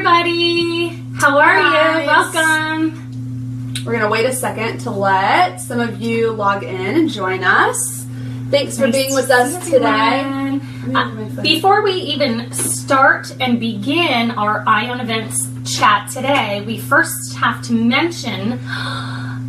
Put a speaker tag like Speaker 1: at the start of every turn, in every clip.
Speaker 1: everybody. How are you? Welcome.
Speaker 2: We're going to wait a second to let some of you log in and join us. Thanks for being with us today.
Speaker 1: Before we even start and begin our Eye on Events chat today, we first have to mention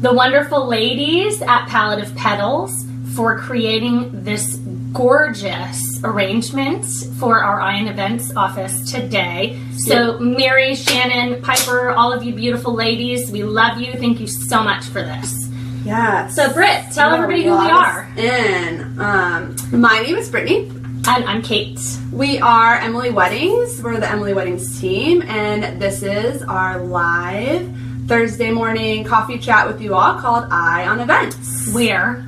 Speaker 1: the wonderful ladies at Palette of Petals for creating this gorgeous arrangement for our Eye on Events office today. So Mary, Shannon, Piper, all of you beautiful ladies, we love you. Thank you so much for this.
Speaker 2: Yeah.
Speaker 1: So Britt, tell everybody who we are.
Speaker 2: My name is Brittany.
Speaker 1: And I'm Kate.
Speaker 2: We are Emily Weddings. We're the Emily Weddings team, and this is our live Thursday morning coffee chat with you all called Eye on Events.
Speaker 1: Where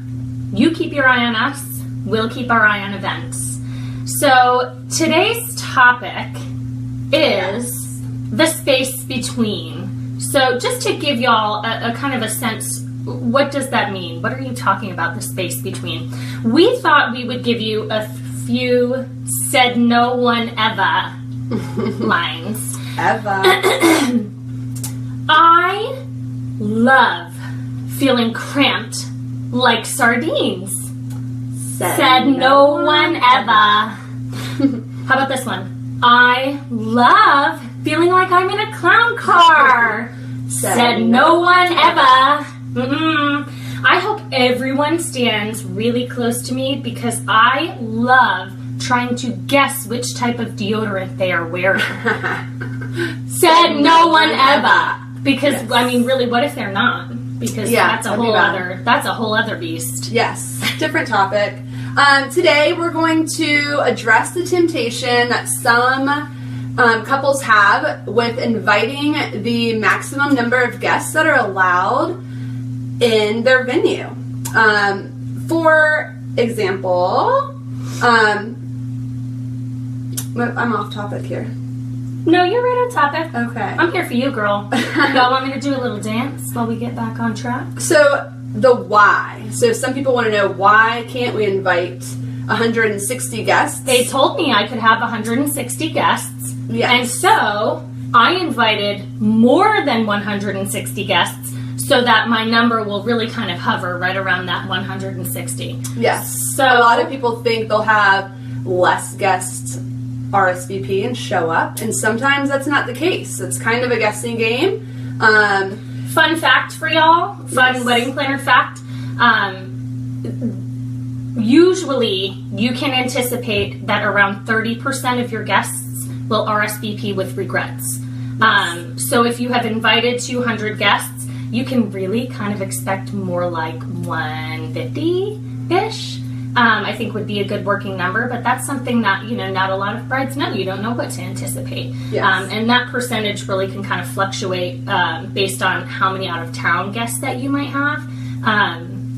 Speaker 1: you keep your eye on us, we'll keep our eye on events. So today's topic is the space between. So just to give y'all a kind of a sense, what does that mean? What are you talking about, the space between? We thought we would give you a few said no one ever lines.
Speaker 2: Ever.
Speaker 1: I love feeling cramped like sardines. Said no one ever. How about this one? I love feeling like I'm in a clown car. Said no one ever. I hope everyone stands really close to me because I love trying to guess which type of deodorant they are wearing. Said no one ever. Because, yes. I mean, really, what if they're not? Because that's a whole other beast.
Speaker 2: Yes, different topic. Today we're going to address the temptation that some couples have with inviting the maximum number of guests that are allowed in their venue. For example, I'm off topic here.
Speaker 1: No, you're right on topic.
Speaker 2: Okay.
Speaker 1: I'm here for you, girl. Y'all want me to do a little dance while we get back on track?
Speaker 2: So, the why. So, some people want to know, why can't we invite 160 guests?
Speaker 1: They told me I could have 160 guests.
Speaker 2: Yes.
Speaker 1: And so, I invited more than 160 guests so that my number will really kind of hover right around that 160.
Speaker 2: Yes.
Speaker 1: So,
Speaker 2: a lot of people think they'll have less guests RSVP and show up, and sometimes that's not the case. It's kind of a guessing game.
Speaker 1: Fun fact for y'all, fun wedding planner fact, usually you can anticipate that around 30% of your guests will RSVP with regrets. So if you have invited 200 guests, you can really kind of expect more like 150-ish. I think would be a good working number, but that's something that, not a lot of brides know. You don't know what to anticipate.
Speaker 2: Yes.
Speaker 1: And that percentage really can kind of fluctuate based on how many out-of-town guests that you might have.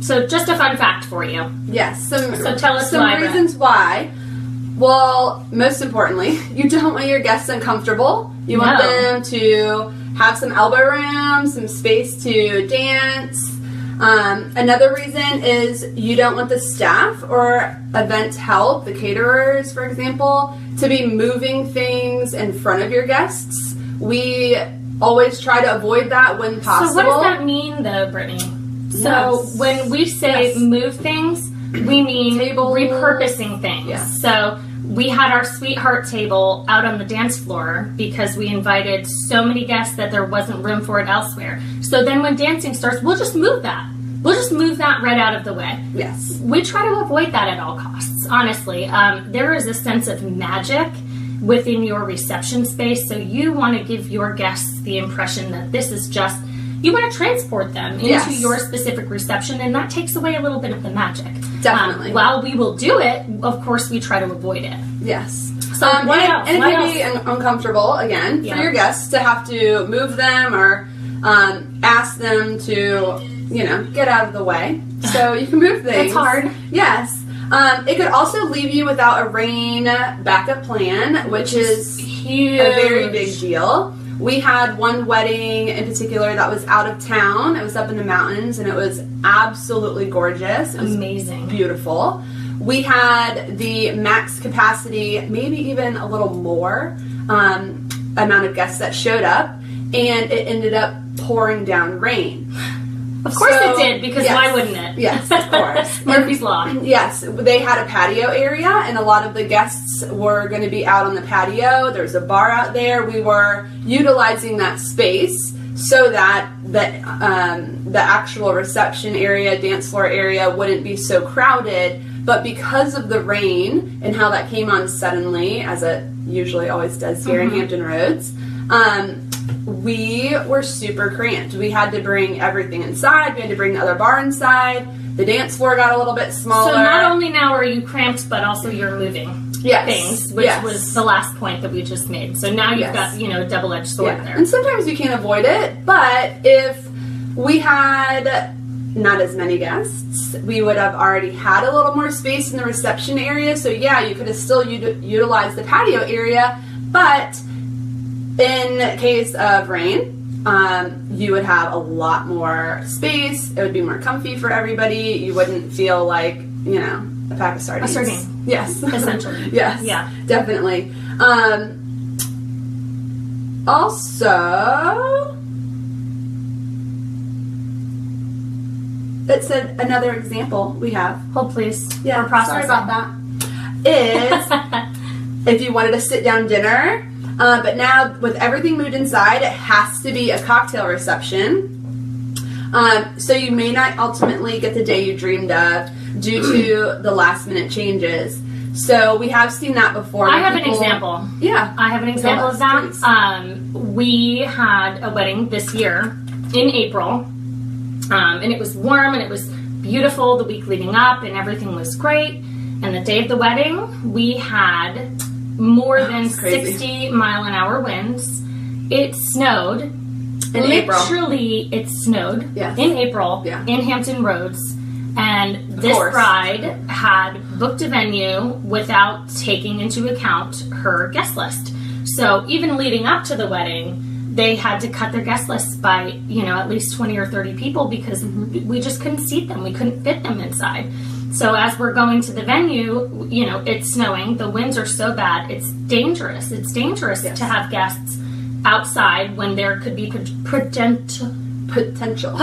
Speaker 1: So just a fun fact for you.
Speaker 2: Yes.
Speaker 1: So tell us
Speaker 2: some reasons why. Well, most importantly, you don't want your guests uncomfortable. You want them to have some elbow room, some space to dance. Another reason is you don't want the staff or event help, the caterers, for example, to be moving things in front of your guests. We always try to avoid that when possible.
Speaker 1: So what does that mean, though, Brittany? So when we say move things, we mean repurposing things.
Speaker 2: Yes.
Speaker 1: So we had our sweetheart table out on the dance floor because we invited so many guests that there wasn't room for it elsewhere. So then when dancing starts, we'll just move that. We'll just move that right out of the way.
Speaker 2: Yes.
Speaker 1: We try to avoid that at all costs, honestly. There is a sense of magic within your reception space, so you want to give your guests the impression that this is just, you want to transport them into your specific reception, and that takes away a little bit of the magic.
Speaker 2: Definitely.
Speaker 1: While we will do it, of course, we try to avoid it.
Speaker 2: Yes.
Speaker 1: So what else?
Speaker 2: And it can be uncomfortable, again, for your guests to have to move them or ask them to, get out of the way. So you can move things.
Speaker 1: It's hard.
Speaker 2: Yes. It could also leave you without a rain backup plan, which is
Speaker 1: huge.
Speaker 2: A very big deal. We had one wedding in particular that was out of town. It was up in the mountains, and it was absolutely gorgeous. It was
Speaker 1: amazing.
Speaker 2: Beautiful. We had the max capacity, maybe even a little more, amount of guests that showed up, and it ended up pouring down rain.
Speaker 1: Of course it did, because why wouldn't it?
Speaker 2: Yes, of course.
Speaker 1: Murphy's Law.
Speaker 2: Yes, they had a patio area, and a lot of the guests were going to be out on the patio. There's a bar out there. We were utilizing that space so that the actual reception area, dance floor area wouldn't be so crowded. But because of the rain and how that came on suddenly, as it usually always does here in Hampton Roads, we were super cramped. We had to bring everything inside. We had to bring the other bar inside. The dance floor got a little bit smaller.
Speaker 1: So not only now are you cramped, but also you're moving things, which was the last point that we just made. So now you've got, a double-edged sword there.
Speaker 2: And sometimes you can't avoid it, but if we had not as many guests, we would have already had a little more space in the reception area. So yeah, you could have still utilized the patio area, but in case of rain, you would have a lot more space. It would be more comfy for everybody. You wouldn't feel like, a pack of sardines.
Speaker 1: A sardine.
Speaker 2: Yes.
Speaker 1: Essentially.
Speaker 2: Yes.
Speaker 1: Yeah.
Speaker 2: Definitely. Also, it said another example we have.
Speaker 1: Hold please.
Speaker 2: Yeah, sorry about that. Is if you wanted a sit-down dinner, but now with everything moved inside, it has to be a cocktail reception. So you may not ultimately get the day you dreamed of due to the last-minute changes. So we have seen that before.
Speaker 1: I have an example.
Speaker 2: Yeah.
Speaker 1: I have an example of that. We had a wedding this year in April. And it was warm and it was beautiful the week leading up and everything was great. And the day of the wedding, we had more than 60 mile-an-hour winds. It snowed. Literally, it snowed in April in Hampton Roads. And this bride had booked a venue without taking into account her guest list. So even leading up to the wedding, they had to cut their guest lists by, at least 20 or 30 people because we just couldn't seat them. We couldn't fit them inside. So as we're going to the venue, it's snowing. The winds are so bad. It's dangerous. It's dangerous to have guests outside when there could be potential projectiles.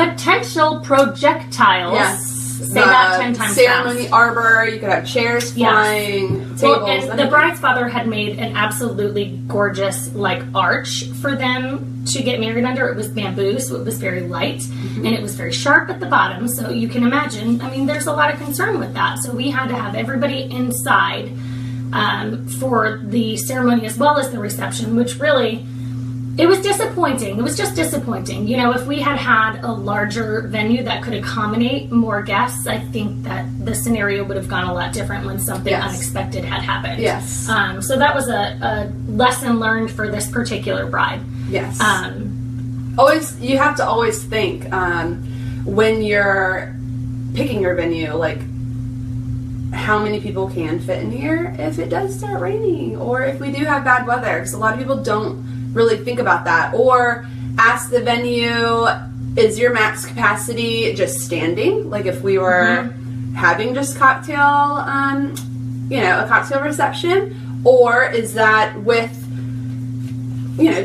Speaker 2: Yes.
Speaker 1: Say that 10 times
Speaker 2: ceremony
Speaker 1: fast.
Speaker 2: arbor, you could have chairs flying, tables.
Speaker 1: Well, and the bride's father had made an absolutely gorgeous, arch for them to get married under. It was bamboo, so it was very light, and it was very sharp at the bottom, so you can imagine, there's a lot of concern with that. So we had to have everybody inside for the ceremony as well as the reception, which really... It was disappointing. It was just disappointing. If we had had a larger venue that could accommodate more guests, I think that the scenario would have gone a lot different when something unexpected had happened.
Speaker 2: Yes.
Speaker 1: So that was a lesson learned for this particular bride.
Speaker 2: Yes. You have to always think when you're picking your venue, how many people can fit in here if it does start raining or if we do have bad weather, because a lot of people don't really think about that. Or ask the venue, is your max capacity just standing? If we were having just cocktail, a cocktail reception, or is that with,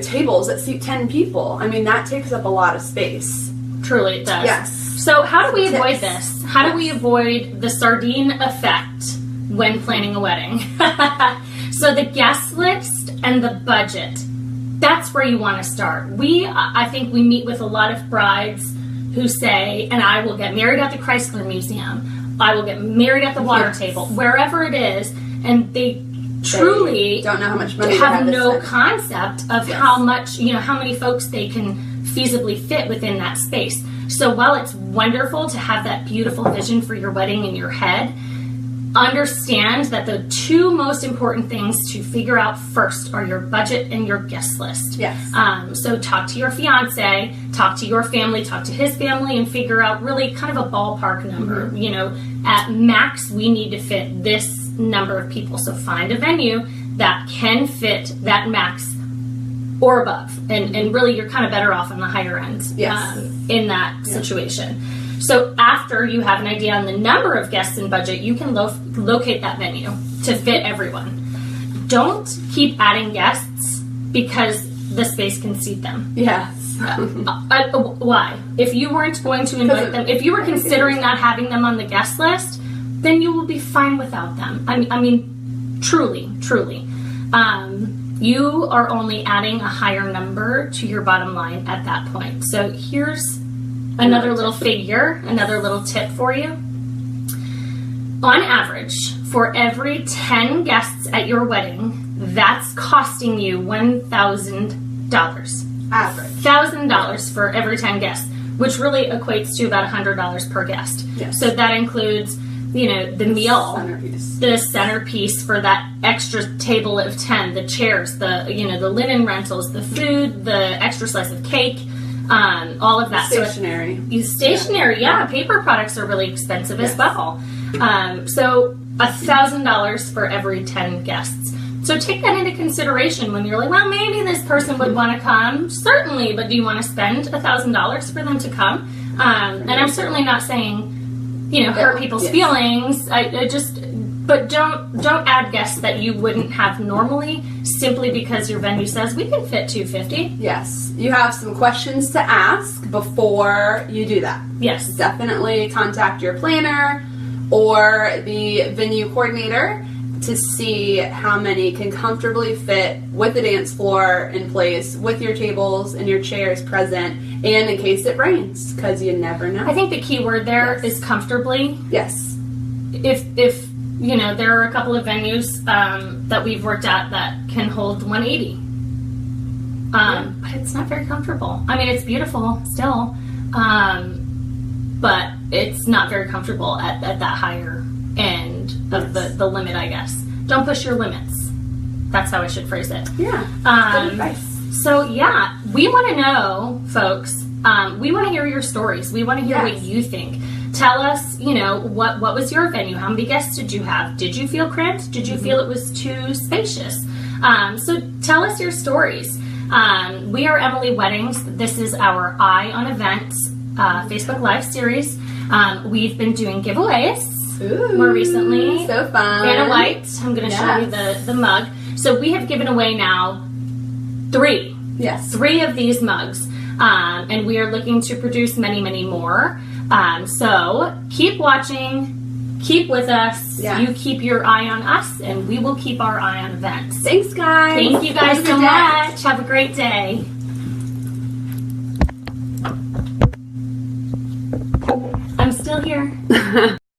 Speaker 2: tables that seat 10 people? That takes up a lot of space.
Speaker 1: Truly it does.
Speaker 2: Yes.
Speaker 1: So how do we avoid this? How do we avoid the sardine effect when planning a wedding? So the guest list and the budget. That's where you want to start. I think we meet with a lot of brides who say, and I will get married at the Chrysler Museum. I will get married at the water table, wherever it is. And they truly
Speaker 2: don't know how much money
Speaker 1: have no concept of how much, how many folks they can feasibly fit within that space. So while it's wonderful to have that beautiful vision for your wedding in your head, understand that the two most important things to figure out first are your budget and your guest list.
Speaker 2: Yes.
Speaker 1: So talk to your fiance, talk to your family, talk to his family, and figure out really kind of a ballpark number. At max, we need to fit this number of people. So find a venue that can fit that max or above. And really, you're kind of better off on the higher end in that situation. So after you have an idea on the number of guests and budget, you can locate that venue to fit everyone. Don't keep adding guests because the space can seat them.
Speaker 2: Yes.
Speaker 1: Why? If you weren't going to invite them, if you were considering not having them on the guest list, then you will be fine without them. I mean, truly. You are only adding a higher number to your bottom line at that point. So here's another little figure, another little tip for you. On average, for every 10 guests at your wedding, that's costing you $1,000. Average. $1,000 for every 10 guests, which really equates to about $100 per guest.
Speaker 2: Yes.
Speaker 1: So that includes, the meal, the centerpiece for that extra table of 10, the chairs, the linen rentals, the food, the extra slice of cake, all of that.
Speaker 2: Stationery.
Speaker 1: Yeah. Paper products are really expensive as well. So $1,000 for every 10 guests. So take that into consideration when you're like, well, maybe this person would want to come. Certainly, but do you want to spend $1,000 for them to come? And I'm certainly not saying, hurt people's feelings. But don't add guests that you wouldn't have normally simply because your venue says we can fit 250.
Speaker 2: Yes. You have some questions to ask before you do that.
Speaker 1: Yes.
Speaker 2: Definitely contact your planner or the venue coordinator to see how many can comfortably fit with the dance floor in place, with your tables and your chairs present, and in case it rains, because you never know.
Speaker 1: I think the key word there is comfortably.
Speaker 2: Yes.
Speaker 1: If there are a couple of venues that we've worked at that can hold 180. But it's not very comfortable. I mean, it's beautiful still, but it's not very comfortable at that higher end of the limit, I guess. Don't push your limits. That's how I should phrase it.
Speaker 2: Yeah. Good advice.
Speaker 1: So yeah, we want to know, folks. We want to hear your stories. We want to hear what you think. Tell us, what was your venue? How many guests did you have? Did you feel cramped? Did you feel it was too spacious? So tell us your stories. We are Emily Weddings. This is our Eye on Events Facebook Live series. We've been doing giveaways.
Speaker 2: Ooh,
Speaker 1: more recently.
Speaker 2: So fun.
Speaker 1: Vanna White. I'm going to show you the mug. So we have given away now 3.
Speaker 2: Yes.
Speaker 1: 3 of these mugs. And we are looking to produce many, many more. So keep watching. Keep with us.
Speaker 2: Yeah.
Speaker 1: You keep your eye on us, and we will keep our eye on events.
Speaker 2: Thanks, guys.
Speaker 1: Thank you guys so much. Have a great day. I'm still here.